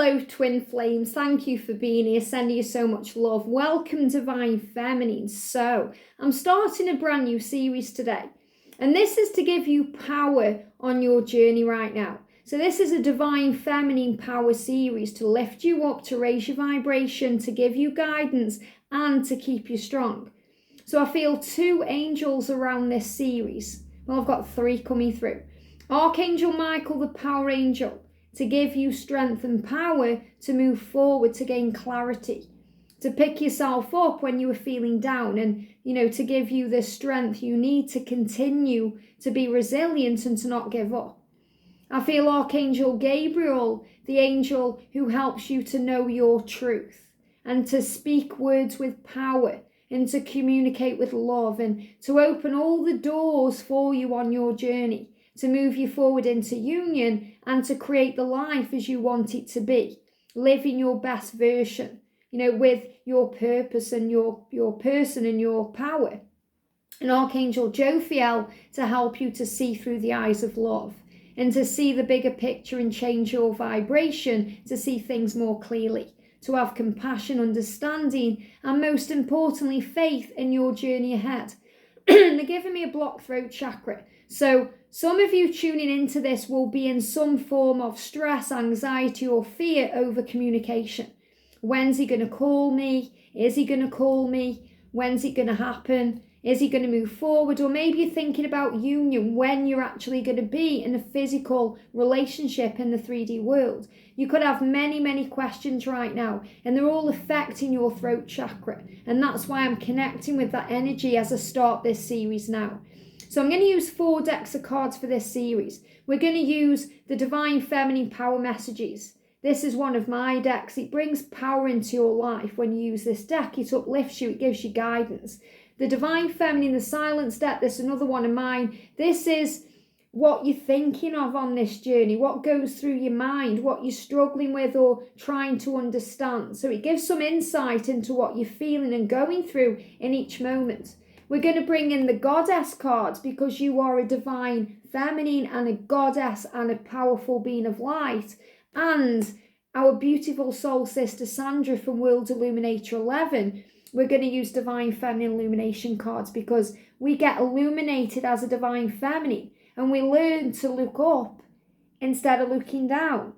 Hello, twin flames. Thank you for being here. Sending you so much love. Welcome, Divine Feminine. So, I'm starting a brand new series today. And this is to give you power on your journey right now. So this is a Divine Feminine power series to lift you up, to raise your vibration, to give you guidance, and to keep you strong. So I feel two angels around this series. Well, I've got three coming through. Archangel Michael, the power angel, to give you strength and power to move forward, to gain clarity, to pick yourself up when you are feeling down, and, to give you the strength you need to continue to be resilient and to not give up. I feel Archangel Gabriel, the angel who helps you to know your truth and to speak words with power and to communicate with love and to open all the doors for you on your journey, to move you forward into union and to create the life as you want it to be, living your best version, with your purpose and your person and your power. And Archangel Jophiel to help you to see through the eyes of love and to see the bigger picture and change your vibration, to see things more clearly, to have compassion, understanding, and most importantly, faith in your journey ahead. They're giving me a blocked throat chakra. So some of you tuning into this will be in some form of stress, anxiety, or fear over communication. When's he going to call me? Is he going to call me? When's it going to happen? Is he going to move forward? Or maybe you're thinking about union, when you're actually going to be in a physical relationship in the 3D world. You could have many, many questions right now, and they're all affecting your throat chakra. And that's why I'm connecting with that energy as I start this series now. So I'm going to use 4 decks of cards for this series. We're going to use the Divine Feminine Power Messages. This is one of my decks. It brings power into your life when you use this deck. It uplifts you. It gives you guidance. The Divine Feminine, the Silence deck, this is another one of mine. This is what you're thinking of on this journey, what goes through your mind, what you're struggling with or trying to understand. So it gives some insight into what you're feeling and going through in each moment. We're going to bring in the Goddess cards because you are a Divine Feminine and a Goddess and a powerful being of light. And our beautiful soul sister Sandra from World Illuminator 11, we're going to use Divine Feminine Illumination cards because we get illuminated as a Divine Feminine and we learn to look up instead of looking down.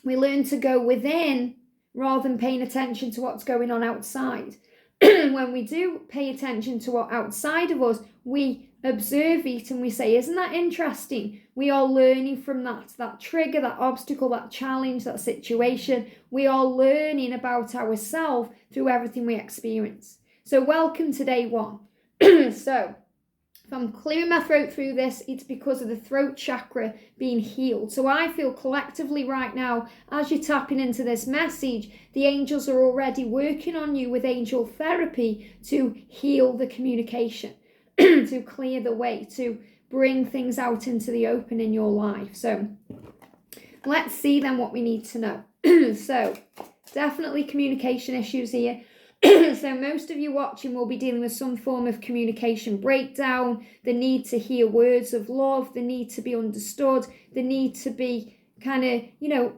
We learn to go within rather than paying attention to what's going on outside. When we do pay attention to what outside of us, we observe it and we say, isn't that interesting? We are learning from that trigger, that obstacle, that challenge, that situation. We are learning about ourselves through everything we experience. So welcome to day 1. So if I'm clearing my throat through this, it's because of the throat chakra being healed. So I feel collectively right now, as you're tapping into this message, the angels are already working on you with angel therapy to heal the communication, to clear the way, to bring things out into the open in your life. So let's see then what we need to know. So definitely communication issues here. So most of you watching will be dealing with some form of communication breakdown, the need to hear words of love, the need to be understood, the need to be kind of,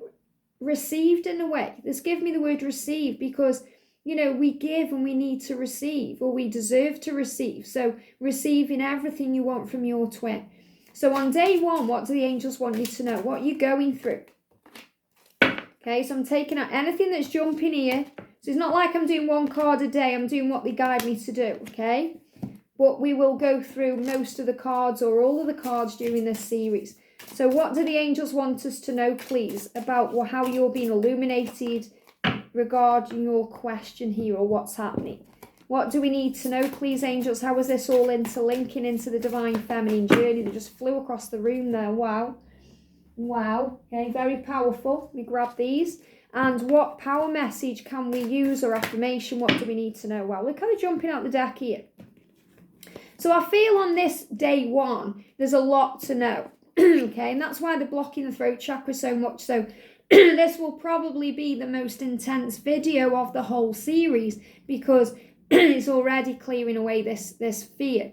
received in a way. Let's give me the word receive because, we give and we need to receive, or we deserve to receive. So receiving everything you want from your twin. So on day 1, what do the angels want you to know? What are you going through? Okay, so I'm taking out anything that's jumping here. So it's not like I'm doing 1 card a day. I'm doing what they guide me to do, okay? But we will go through most of the cards or all of the cards during this series. So what do the angels want us to know, please, about how you're being illuminated regarding your question here or what's happening? What do we need to know, please, angels? How is this all interlinking into the Divine Feminine journey? They just flew across the room there. Wow. Wow. Okay, very powerful. Let me grab these. And what power message can we use or affirmation? What do we need to know? Well, we're kind of jumping out the deck here. So I feel on this day 1, there's a lot to know. Okay, and that's why they're blocking the throat chakra so much. So this will probably be the most intense video of the whole series because it's already clearing away this fear.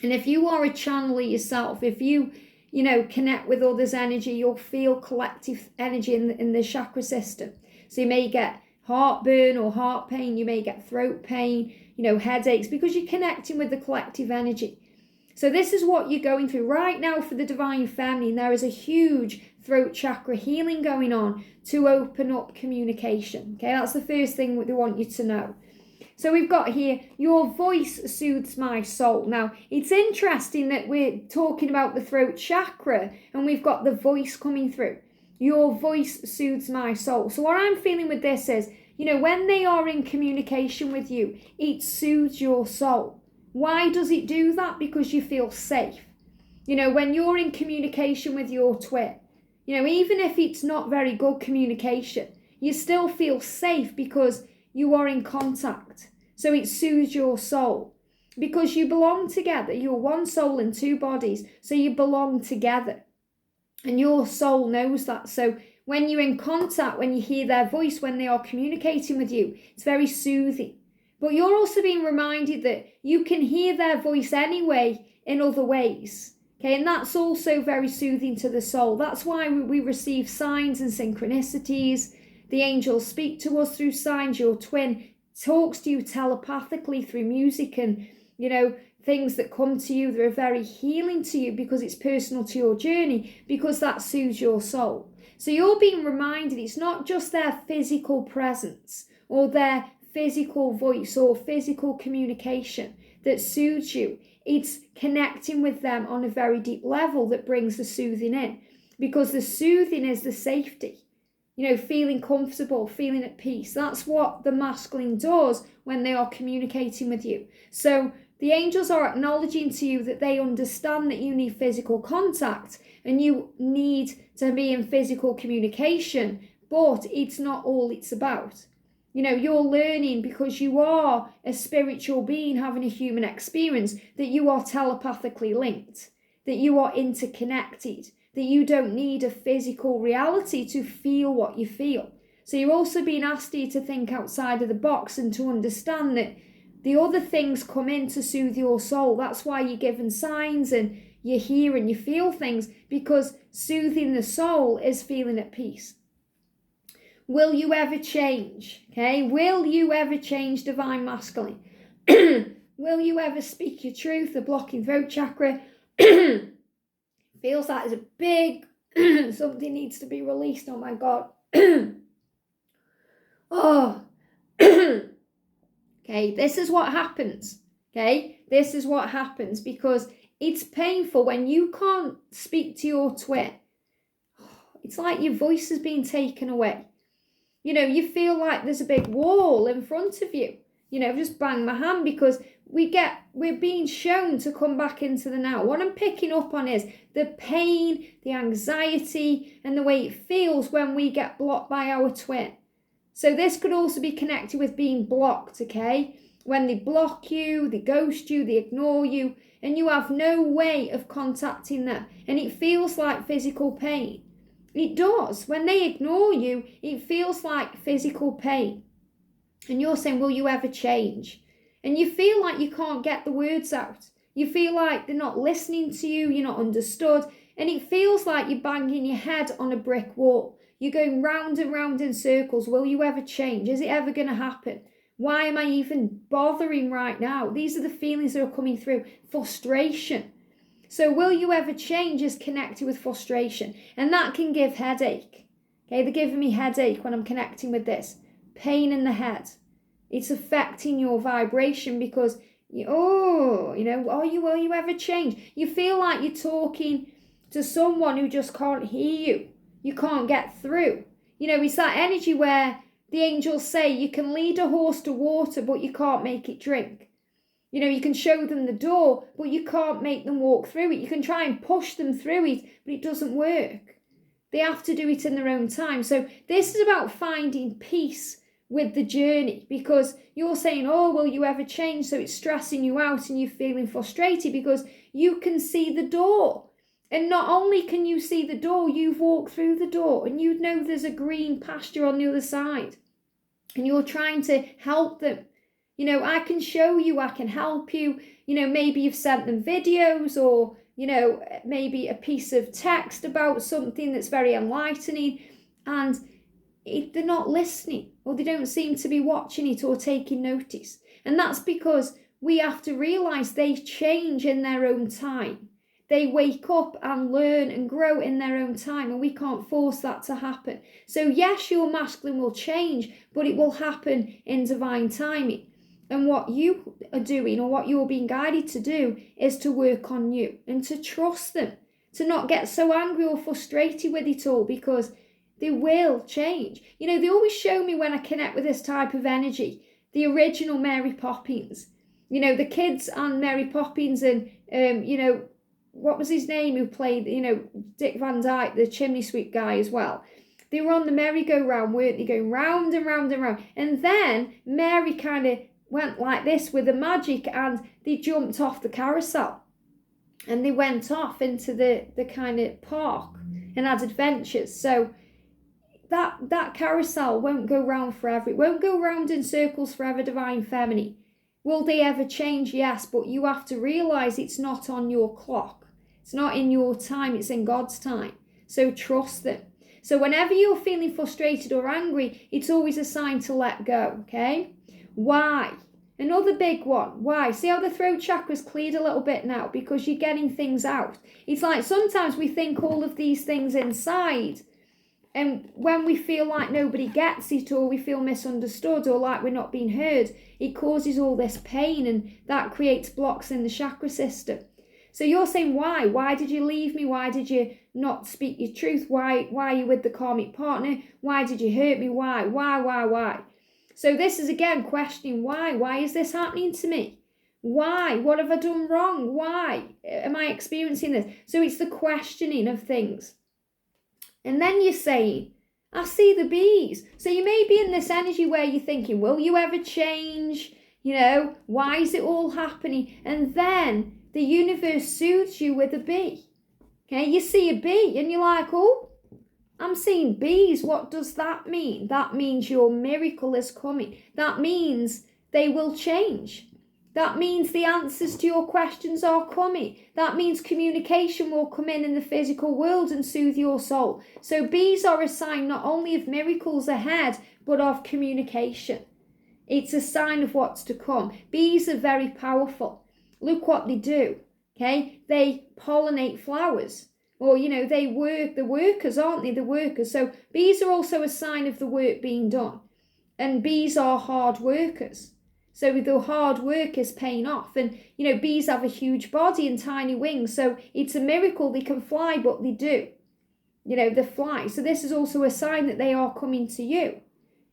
And if you are a channeler yourself, if you connect with others' energy, you'll feel collective energy in the chakra system. So you may get heartburn or heart pain, you may get throat pain, headaches, because you're connecting with the collective energy. So this is what you're going through right now for the Divine Feminine. There is a huge throat chakra healing going on to open up communication. Okay, that's the first thing we want you to know. So we've got here, your voice soothes my soul. Now, it's interesting that we're talking about the throat chakra and we've got the voice coming through. Your voice soothes my soul. So what I'm feeling with this is, when they are in communication with you, it soothes your soul. Why does it do that? Because you feel safe. When you're in communication with your twin, even if it's not very good communication, you still feel safe because you are in contact. So it soothes your soul because you belong together. You're one soul in two bodies, so you belong together. And your soul knows that. So when you're in contact, when you hear their voice, when they are communicating with you, it's very soothing. But you're also being reminded that you can hear their voice anyway in other ways. Okay, and that's also very soothing to the soul. That's why we receive signs and synchronicities. The angels speak to us through signs. Your twin talks to you telepathically through music and, things that come to you that are very healing to you because it's personal to your journey, because that soothes your soul. So you're being reminded it's not just their physical presence or their physical voice or physical communication that soothes you. It's connecting with them on a very deep level that brings the soothing in, because the soothing is the safety. Feeling comfortable, feeling at peace. That's what the masculine does when they are communicating with you. So the angels are acknowledging to you that they understand that you need physical contact and you need to be in physical communication, but it's not all it's about. You're learning, because you are a spiritual being having a human experience, that you are telepathically linked, that you are interconnected, that you don't need a physical reality to feel what you feel. So you're also being asked here to think outside of the box and to understand that the other things come in to soothe your soul. That's why you're given signs and you hear and you feel things, because soothing the soul is feeling at peace. Will you ever change? Okay, will you ever change, Divine Masculine? Will you ever speak your truth? The blocking throat chakra feels like there's a big something needs to be released. Oh my God. Oh. Okay, this is what happens. Okay, this is what happens because it's painful when you can't speak to your twin. It's like your voice has been taken away. You feel like there's a big wall in front of you. Just bang my hand, because we're being shown to come back into the now. What I'm picking up on is the pain, the anxiety, and the way it feels when we get blocked by our twin. So this could also be connected with being blocked, okay? When they block you, they ghost you, they ignore you, and you have no way of contacting them. And it feels like physical pain. It does. When they ignore you, it feels like physical pain. And you're saying, will you ever change? And you feel like you can't get the words out. You feel like they're not listening to you, you're not understood. And it feels like you're banging your head on a brick wall. You're going round and round in circles. Will you ever change? Is it ever going to happen? Why am I even bothering right now? These are the feelings that are coming through. Frustration. So will you ever change is connected with frustration. And that can give headache. Okay, they're giving me headache when I'm connecting with this. Pain in the head. It's affecting your vibration because, will you ever change? You feel like you're talking to someone who just can't hear you. You can't get through. It's that energy where the angels say you can lead a horse to water, but you can't make it drink. You can show them the door, but you can't make them walk through it. You can try and push them through it, but it doesn't work. They have to do it in their own time. So this is about finding peace with the journey, because you're saying, will you ever change? So it's stressing you out and you're feeling frustrated because you can see the door. And not only can you see the door, you've walked through the door and you know there's a green pasture on the other side. And you're trying to help them. I can show you, I can help you. Maybe you've sent them videos or maybe a piece of text about something that's very enlightening, and they're not listening, or they don't seem to be watching it or taking notice. And that's because we have to realize they change in their own time. They wake up and learn and grow in their own time, and we can't force that to happen. So yes, your masculine will change, but it will happen in divine timing. And what you are doing, or what you're being guided to do, is to work on you and to trust them, to not get so angry or frustrated with it all, because they will change. They always show me, when I connect with this type of energy, the original Mary Poppins. The kids and Mary Poppins, and what was his name who played, Dick Van Dyke, the chimney sweep guy as well. They were on the merry-go-round, weren't they, going round and round and round. And then Mary kind of went like this with the magic, and they jumped off the carousel. And they went off into the kind of park and had adventures. So that carousel won't go round forever. It won't go round in circles forever, divine feminine. Will they ever change? Yes, but you have to realise it's not on your clock. It's not in your time, it's in God's time. So trust them. So whenever you're feeling frustrated or angry, it's always a sign to let go, okay? Why? Another big one. Why? See how the throat chakra's cleared a little bit now? Because you're getting things out. It's like sometimes we think all of these things inside, and when we feel like nobody gets it, or we feel misunderstood, or like we're not being heard, it causes all this pain, and that creates blocks in the chakra system. So you're saying, why? Why did you leave me? Why did you not speak your truth? Why are you with the karmic partner? Why did you hurt me? Why? So this is again questioning why. Why is this happening to me? Why? What have I done wrong? Why am I experiencing this? So it's the questioning of things. And then you're saying, I see the bees. So you may be in this energy where you're thinking, will you ever change? Why is it all happening? And then the universe soothes you with a bee. Okay, you see a bee and you're like, oh, I'm seeing bees. What does that mean? That means your miracle is coming. That means they will change. That means the answers to your questions are coming. That means communication will come in the physical world and soothe your soul. So bees are a sign not only of miracles ahead, but of communication. It's a sign of what's to come. Bees are very powerful. Look what they do, okay? They pollinate flowers. Or, they work, the workers, aren't they? The workers. So bees are also a sign of the work being done. And bees are hard workers. So the hard work is paying off. And, bees have a huge body and tiny wings. So it's a miracle they can fly, but they do. They fly. So this is also a sign that they are coming to you.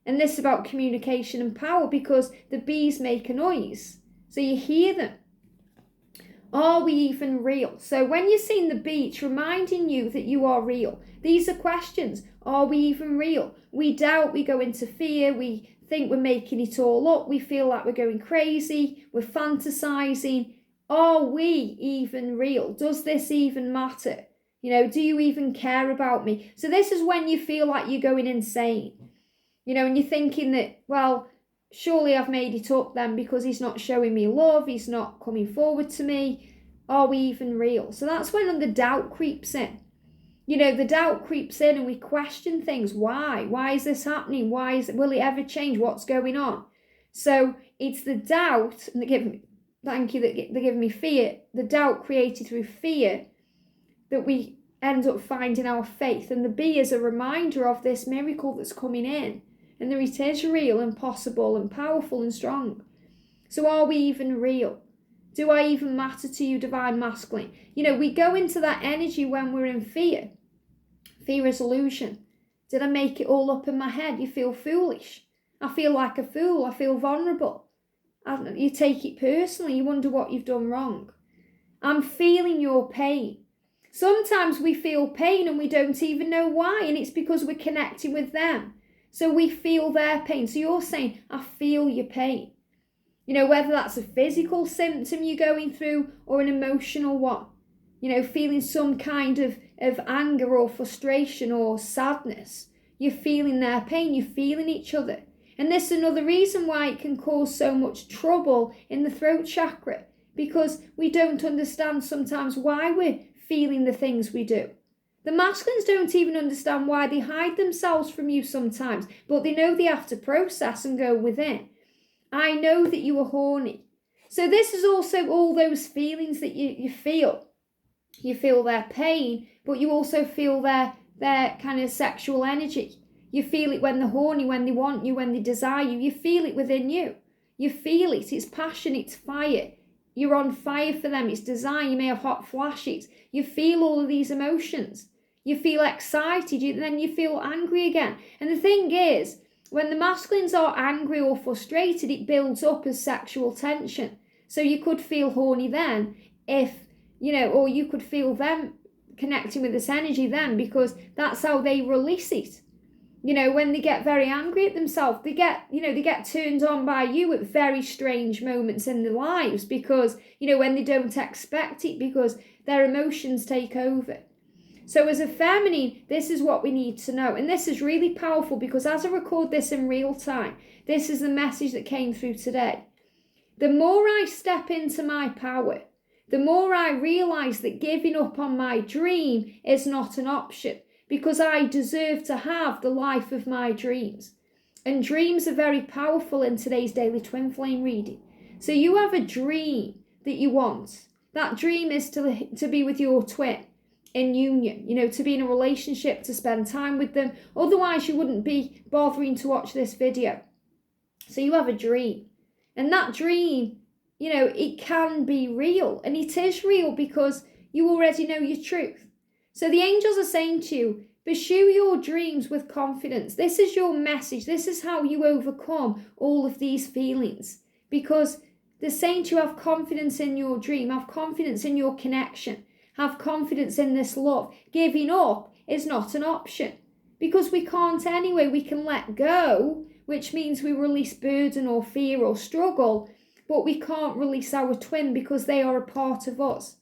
And this is about communication and power, because the bees make a noise. So you hear them. Are we even real? So when you're seeing the bee, it's reminding you that you are real. These are questions. Are we even real? We doubt, we go into fear, we think we're making it all up, we feel like we're going crazy, we're fantasizing. Are we even real? Does this even matter? Do you even care about me? So this is when you feel like you're going insane. And you're thinking that, well, surely I've made it up then, because he's not showing me love, he's not coming forward to me. Are we even real? So that's when the doubt creeps in. The doubt creeps in and we question things. Why? Why is this happening? Will it ever change? What's going on? So it's the doubt, and they're giving me fear, the doubt created through fear, that we end up finding our faith. And the bee is a reminder of this miracle that's coming in. And that it is real and possible and powerful and strong. So are we even real? Do I even matter to you, divine masculine? We go into that energy when we're in fear. Fear is illusion. Did I make it all up in my head? You feel foolish. I feel like a fool. I feel vulnerable. You take it personally. You wonder what you've done wrong. I'm feeling your pain. Sometimes we feel pain and we don't even know why. And it's because we're connecting with them. So we feel their pain. So you're saying, I feel your pain. Whether that's a physical symptom you're going through or an emotional one. Feeling some kind of anger or frustration or sadness. You're feeling their pain. You're feeling each other. And this is another reason why it can cause so much trouble in the throat chakra. because we don't understand sometimes why we're feeling the things we do. The masculines don't even understand why they hide themselves from you sometimes, but they know they have to process and go within. I know that you are horny. So this is also all those feelings that you feel. You feel their pain, but you also feel their kind of sexual energy. You feel it when they're horny, when they want you, when they desire you. You feel it within you. You feel it. It's passion. It's fire. You're on fire for them. It's desire. You may have hot flashes. You feel all of these emotions. You feel excited. Then you feel angry again. And the thing is, when the masculines are angry or frustrated, it builds up as sexual tension. So you could feel horny then or you could feel them connecting with this energy then, because that's how they release it. When they get very angry at themselves, they get turned on by you at very strange moments in their lives, because, when they don't expect it, because their emotions take over. So as a feminine, this is what we need to know. And this is really powerful, because as I record this in real time, this is the message that came through today. The more I step into my power, the more I realize that giving up on my dream is not an option, because I deserve to have the life of my dreams. And dreams are very powerful in today's daily twin flame reading. So you have a dream that you want. That dream is to be with your twin in union, to be in a relationship, to spend time with them. Otherwise, you wouldn't be bothering to watch this video. So you have a dream. And that dream, it can be real. And it is real because you already know your truth. So the angels are saying to you, pursue your dreams with confidence. This is your message. This is how you overcome all of these feelings. Because they're saying to you, have confidence in your dream. Have confidence in your connection. Have confidence in this love. Giving up is not an option. Because we can't anyway. We can let go, which means we release burden or fear or struggle. But we can't release our twin because they are a part of us.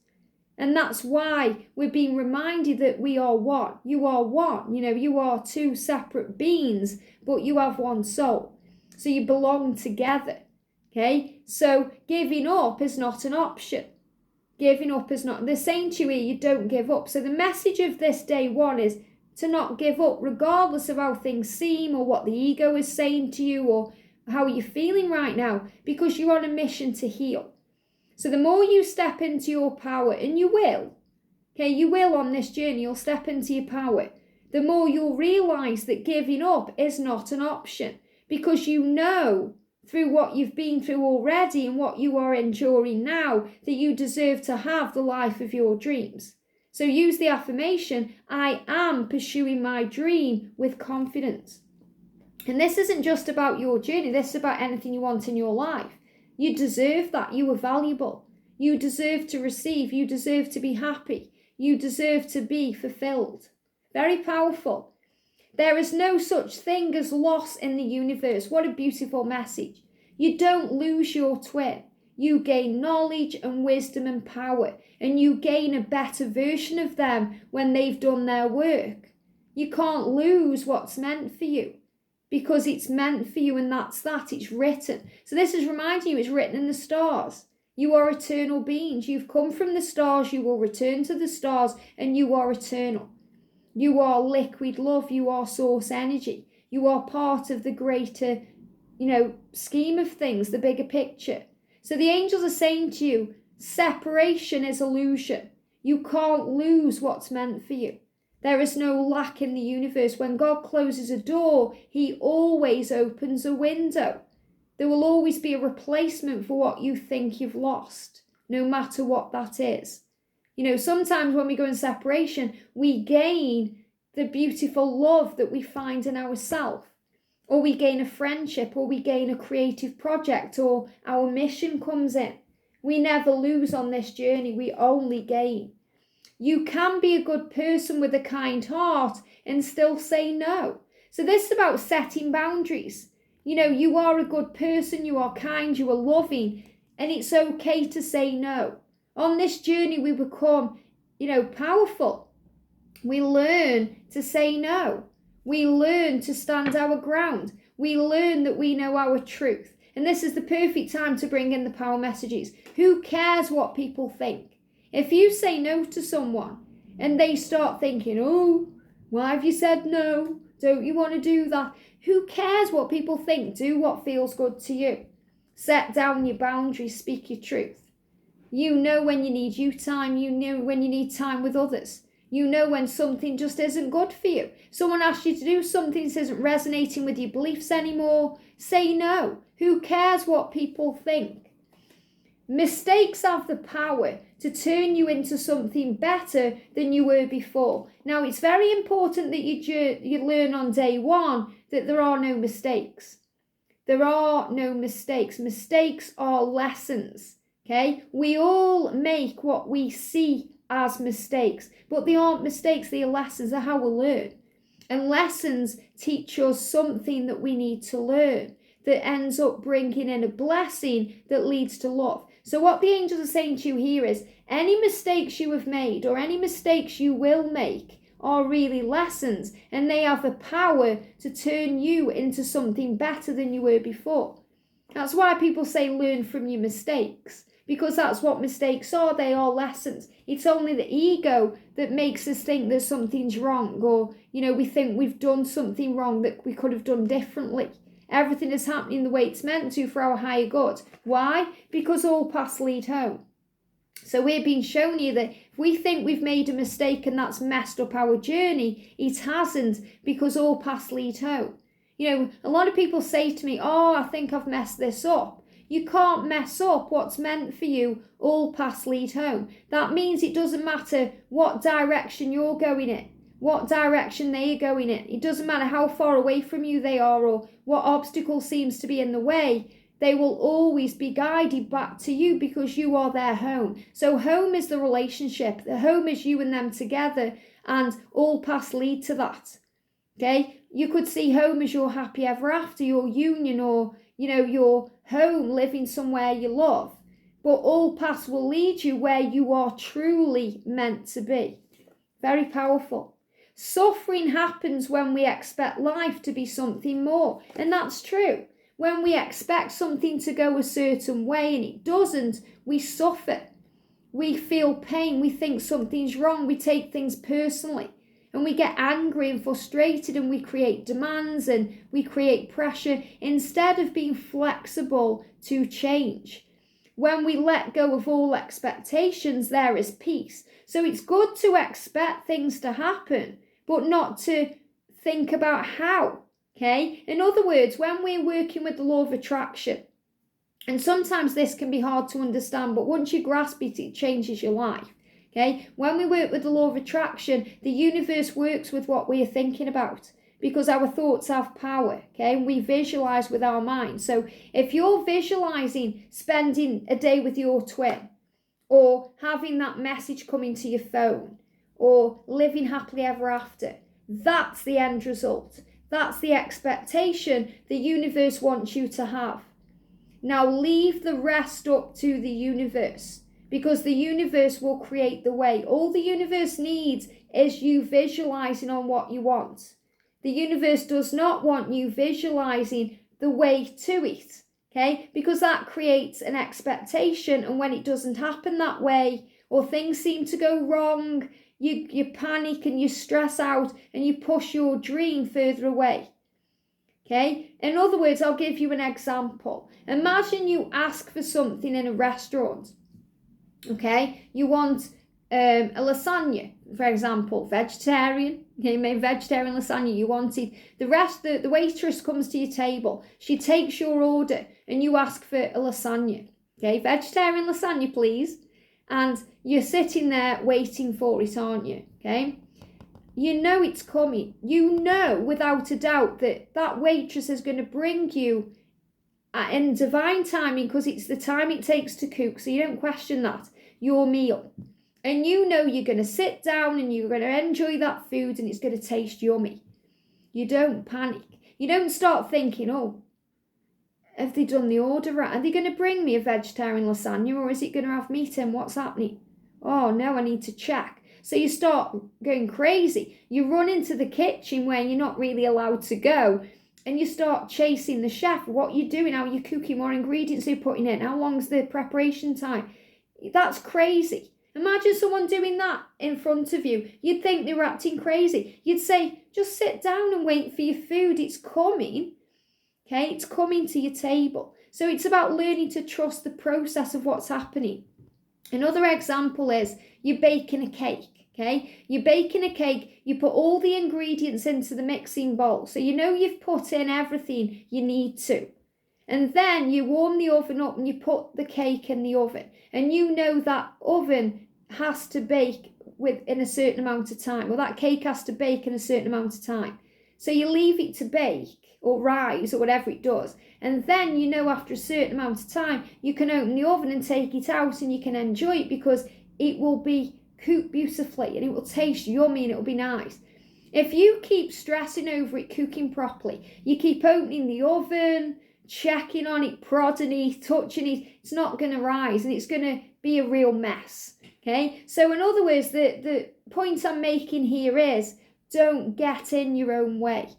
And that's why we're being reminded that we are one. You are one. You are two separate beings, but you have one soul. So you belong together. Okay? So giving up is not an option. Giving up is not. They're saying to you here, you don't give up. So the message of this day one is to not give up, regardless of how things seem or what the ego is saying to you or how you're feeling right now, because you're on a mission to heal. So the more you step into your power, and you will on this journey, you'll step into your power, the more you'll realise that giving up is not an option, because you know through what you've been through already and what you are enduring now that you deserve to have the life of your dreams. So use the affirmation, I am pursuing my dream with confidence. And this isn't just about your journey, this is about anything you want in your life. You deserve that. You are valuable. You deserve to receive. You deserve to be happy. You deserve to be fulfilled. Very powerful. There is no such thing as loss in the universe. What a beautiful message. You don't lose your twin. You gain knowledge and wisdom and power. And you gain a better version of them when they've done their work. You can't lose what's meant for you. Because it's meant for you, and that's that. It's written. So this is reminding you, it's written in the stars. You are eternal beings. You've come from the stars. You will return to the stars, and you are eternal. You are liquid love. You are source energy. You are part of the greater, scheme of things, the bigger picture. So the angels are saying to you, separation is illusion. You can't lose what's meant for you. There is no lack in the universe. When God closes a door, he always opens a window. There will always be a replacement for what you think you've lost, no matter what that is. Sometimes when we go in separation, we gain the beautiful love that we find in ourselves, or we gain a friendship, or we gain a creative project, or our mission comes in. We never lose on this journey. We only gain. You can be a good person with a kind heart and still say no. So this is about setting boundaries. You are a good person, you are kind, you are loving, and it's okay to say no. On this journey, we become, powerful. We learn to say no. We learn to stand our ground. We learn that we know our truth. And this is the perfect time to bring in the power messages. Who cares what people think? If you say no to someone and they start thinking, oh, why have you said no? Don't you want to do that? Who cares what people think? Do what feels good to you. Set down your boundaries, speak your truth. You know when you need you time, you know when you need time with others. You know when something just isn't good for you. Someone asks you to do something that isn't resonating with your beliefs anymore. Say no. Who cares what people think? Mistakes have the power to turn you into something better than you were before. Now, it's very important that you learn on day one that there are no mistakes. There are no mistakes. Mistakes are lessons, okay? We all make what we see as mistakes, but they aren't mistakes, they are lessons. They're how we learn. And lessons teach us something that we need to learn that ends up bringing in a blessing that leads to love. So what the angels are saying to you here is, any mistakes you have made or any mistakes you will make are really lessons, and they have the power to turn you into something better than you were before. That's why people say learn from your mistakes, because that's what mistakes are. They are lessons. It's only the ego that makes us think that something's wrong, or, we think we've done something wrong that we could have done differently. Everything is happening the way it's meant to for our higher good. Why? Because all paths lead home. So we're being shown here that if we think we've made a mistake and that's messed up our journey, it hasn't, because all paths lead home. A lot of people say to me, oh, I think I've messed this up. You can't mess up what's meant for you. All paths lead home. That means it doesn't matter what direction you're going in, what direction they are going in. It doesn't matter how far away from you they are or what obstacle seems to be in the way. They will always be guided back to you because you are their home. So home is the relationship. The home is you and them together, and all paths lead to that. Okay? You could see home as your happy ever after, your union, or, your home, living somewhere you love. But all paths will lead you where you are truly meant to be. Very powerful. Suffering happens when we expect life to be something more. And that's true. When we expect something to go a certain way and it doesn't, we suffer. We feel pain. We think something's wrong. We take things personally. And we get angry and frustrated, and we create demands and we create pressure instead of being flexible to change. When we let go of all expectations, there is peace. So it's good to expect things to happen, but not to think about how. Okay? In other words, when we're working with the law of attraction, and sometimes this can be hard to understand, but once you grasp it, it changes your life. Okay? When we work with the law of attraction, the universe works with what we are thinking about, because our thoughts have power. Okay? And we visualize with our mind. So if you're visualizing spending a day with your twin, or having that message coming to your phone, or living happily ever after, that's the end result. That's the expectation the universe wants you to have. Now leave the rest up to the universe, because the universe will create the way. All the universe needs is you visualizing on what you want. The universe does not want you visualizing the way to it, okay? Because that creates an expectation, and when it doesn't happen that way, or things seem to go wrong, you panic and you stress out and you push your dream further away. Okay? In other words, I'll give you an example. Imagine you ask for something in a restaurant. Okay? You want a lasagna, for example, vegetarian. You made vegetarian lasagna. You want it. The waitress comes to your table. She takes your order and you ask for a lasagna. Okay? Vegetarian lasagna, please. And you're sitting there waiting for it, aren't you? Okay? You know it's coming. You know without a doubt that that waitress is going to bring you in divine timing, because it's the time it takes to cook. So you don't question that. Your meal. And you know you're going to sit down and you're going to enjoy that food and it's going to taste yummy. You don't panic. You don't start thinking, oh, have they done the order right? Are they going to bring me a vegetarian lasagna, or is it going to have meat in? What's happening? Oh, no, I need to check. So you start going crazy. You run into the kitchen where you're not really allowed to go, and you start chasing the chef, what you're doing, how you're cooking, what ingredients you're putting in, how long's the preparation time. That's crazy. Imagine someone doing that in front of you. You'd think they were acting crazy. You'd say, just sit down and wait for your food. It's coming. Okay, it's coming to your table. So it's about learning to trust the process of what's happening. Another example is you're baking a cake. Okay, you're baking a cake, you put all the ingredients into the mixing bowl. So you know you've put in everything you need to. And then you warm the oven up and you put the cake in the oven. And you know that oven has to bake in a certain amount of time. Well, that cake has to bake in a certain amount of time. So you leave it to bake or rise or whatever it does. And then you know after a certain amount of time, you can open the oven and take it out and you can enjoy it because it will be cooked beautifully and it will taste yummy and it will be nice. If you keep stressing over it cooking properly, you keep opening the oven, checking on it, prodding it, touching it, it's not going to rise and it's going to be a real mess. Okay, so in other words, the point I'm making here is don't get in your own way.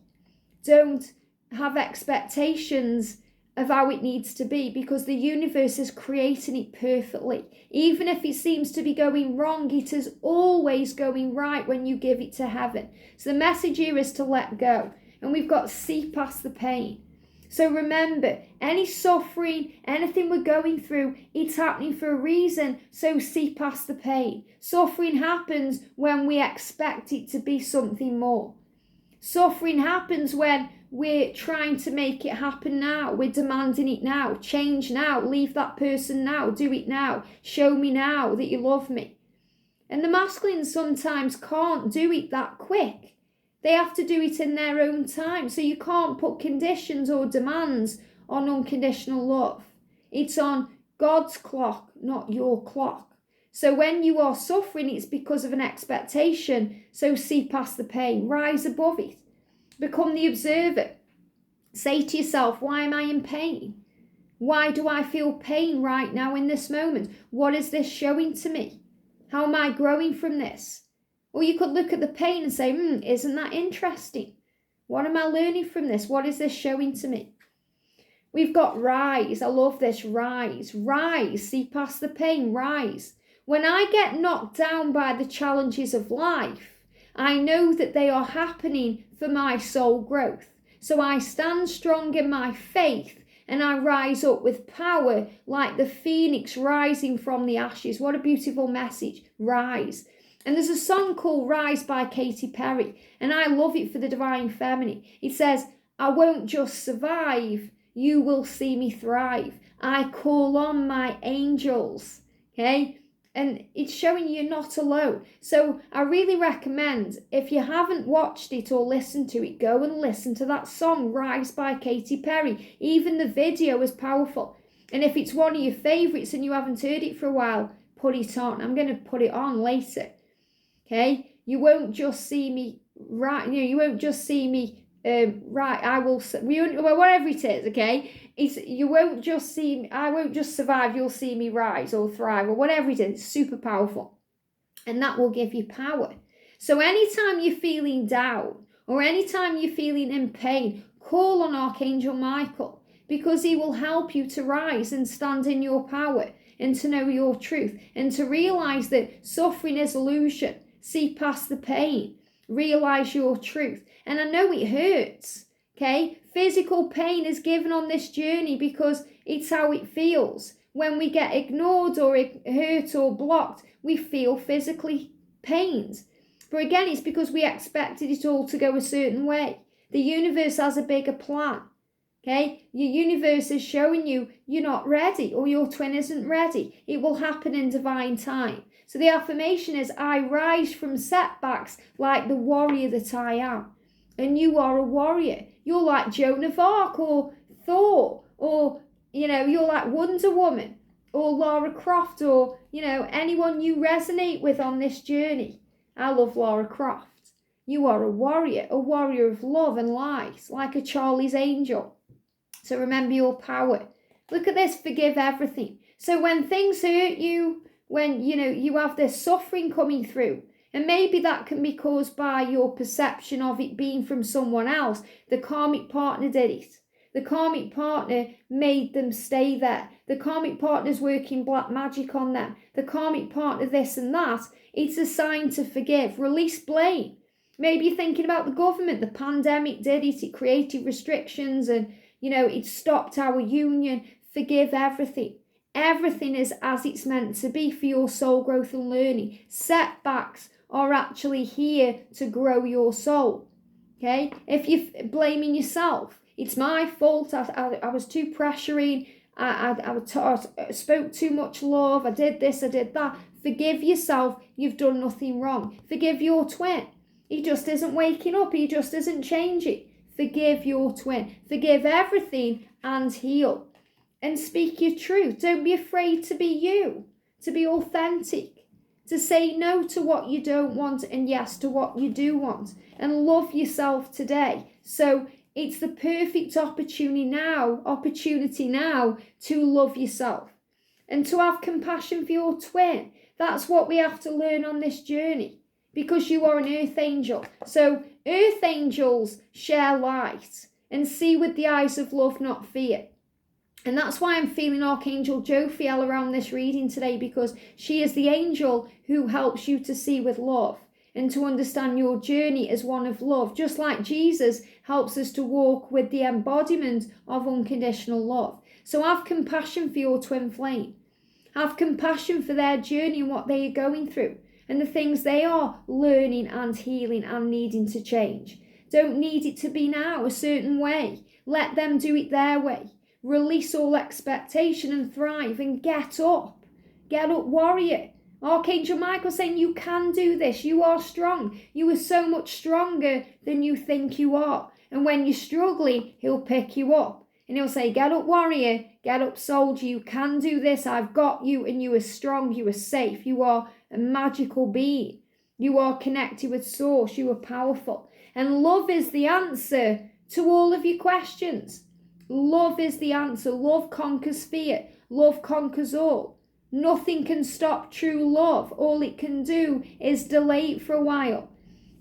Don't have expectations of how it needs to be because the universe is creating it perfectly. Even if it seems to be going wrong, it is always going right when you give it to heaven. So the message here is to let go. And we've got to see past the pain. So remember, any suffering, anything we're going through, it's happening for a reason. So see past the pain. Suffering happens when we expect it to be something more. Suffering happens when we're trying to make it happen now. We're demanding it now. Change now. Leave that person now. Do it now. Show me now that you love me. And the masculine sometimes can't do it that quick. They have to do it in their own time. So you can't put conditions or demands on unconditional love. It's on God's clock, not your clock. So when you are suffering, it's because of an expectation. So see past the pain. Rise above it. Become the observer. Say to yourself, why am I in pain? Why do I feel pain right now in this moment? What is this showing to me? How am I growing from this? Or you could look at the pain and say, isn't that interesting? What am I learning from this? What is this showing to me? We've got rise. I love this. Rise. Rise. See past the pain. Rise. When I get knocked down by the challenges of life, I know that they are happening for my soul growth. So I stand strong in my faith and I rise up with power like the phoenix rising from the ashes. What a beautiful message. Rise. And there's a song called Rise by Katy Perry, and I love it for the divine feminine. It says, I won't just survive, you will see me thrive. I call on my angels, okay? And it's showing you're not alone. So I really recommend, if you haven't watched it or listened to it, go and listen to that song, Rise by Katy Perry. Even the video is powerful. And if it's one of your favourites and you haven't heard it for a while, put it on. I'm going to put it on later. Okay, you won't just see me right. You won't just see me right. I will. Whatever it is. Okay, you won't just see me. I won't just survive. You'll see me rise or thrive or whatever it is. It's super powerful, and that will give you power. So anytime you're feeling down or anytime you're feeling in pain, call on Archangel Michael because he will help you to rise and stand in your power and to know your truth and to realize that suffering is illusion. See past the pain. Realize your truth. And I know it hurts, okay? Physical pain is given on this journey because it's how it feels. When we get ignored or hurt or blocked, we feel physically pained. But again, it's because we expected it all to go a certain way. The universe has a bigger plan, okay? Your universe is showing you you're not ready or your twin isn't ready. It will happen in divine time. So the affirmation is, I rise from setbacks like the warrior that I am. And you are a warrior. You're like Joan of Arc or Thor or, you're like Wonder Woman or Lara Croft or, anyone you resonate with on this journey. I love Lara Croft. You are a warrior of love and light, like a Charlie's Angel. So remember your power. Look at this, forgive everything. So when things hurt you, when, you have this suffering coming through, And maybe that can be caused by your perception of it being from someone else. The karmic partner did it. The karmic partner made them stay there. The karmic partner's working black magic on them. The karmic partner this and that. It's a sign to forgive. Release blame. Maybe you're thinking about the government. The pandemic did it. It created restrictions and, it stopped our union. Forgive everything. Everything is as it's meant to be for your soul growth and learning. Setbacks are actually here to grow your soul. Okay? If you're blaming yourself, it's my fault. I was too pressuring. I spoke too much love. I did this, I did that. Forgive yourself. You've done nothing wrong. Forgive your twin. He just isn't waking up. He just isn't changing. Forgive your twin. Forgive everything and heal. And speak your truth. Don't be afraid to be you. To be authentic. To say no to what you don't want and yes to what you do want. And love yourself today. So it's the perfect opportunity now to love yourself. And to have compassion for your twin. That's what we have to learn on this journey. Because you are an earth angel. So earth angels share light and see with the eyes of love, not fear. And that's why I'm feeling Archangel Jophiel around this reading today, because she is the angel who helps you to see with love and to understand your journey as one of love. Just like Jesus helps us to walk with the embodiment of unconditional love. So have compassion for your twin flame. Have compassion for their journey and what they are going through. And the things they are learning and healing and needing to change. Don't need it to be now a certain way. Let them do it their way. Release all expectation and thrive and get up. Get up, warrior. Archangel Michael saying you can do this. You are strong. You are so much stronger than you think you are. And when you're struggling, he'll pick you up. And he'll say, get up, warrior. Get up, soldier. You can do this. I've got you. And you are strong. You are safe. You are a magical being. You are connected with source. You are powerful. And love is the answer to all of your questions. Love is the answer. Love conquers fear. Love conquers all. Nothing can stop true love. All it can do is delay it for a while.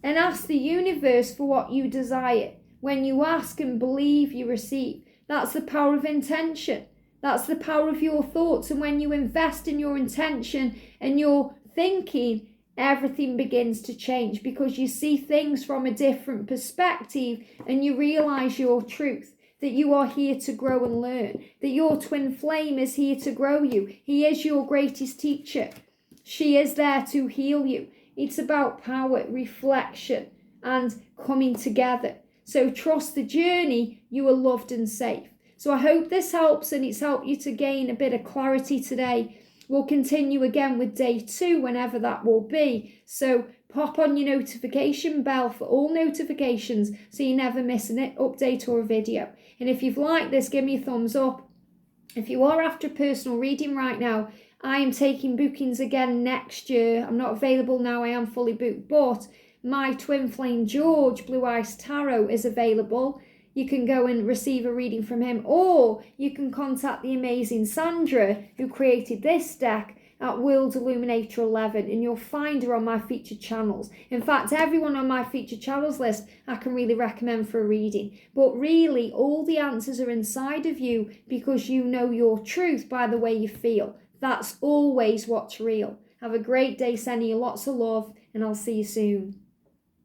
And ask the universe for what you desire. When you ask and believe, you receive. That's the power of intention. That's the power of your thoughts. And when you invest in your intention and your thinking, everything begins to change because you see things from a different perspective and you realize your truth. That you are here to grow and learn. That your twin flame is here to grow you. He is your greatest teacher. She is there to heal you. It's about power, reflection, and coming together. So trust the journey. You are loved and safe. So I hope this helps and it's helped you to gain a bit of clarity today. We'll continue again with day 2 whenever that will be. So pop on your notification bell for all notifications so you never miss an update or a video. And if you've liked this, give me a thumbs up. If you are after a personal reading right now, I am taking bookings again next year. I'm not available now, I am fully booked, but my twin flame George Blue Ice Tarot is available. You can go and receive a reading from him, or you can contact the amazing Sandra who created this deck at World Illuminator 11, and you'll find her on my featured channels. In fact, everyone on my featured channels list I can really recommend for a reading. But really, all the answers are inside of you because you know your truth by the way you feel. That's always what's real. Have a great day, sending you lots of love, and I'll see you soon.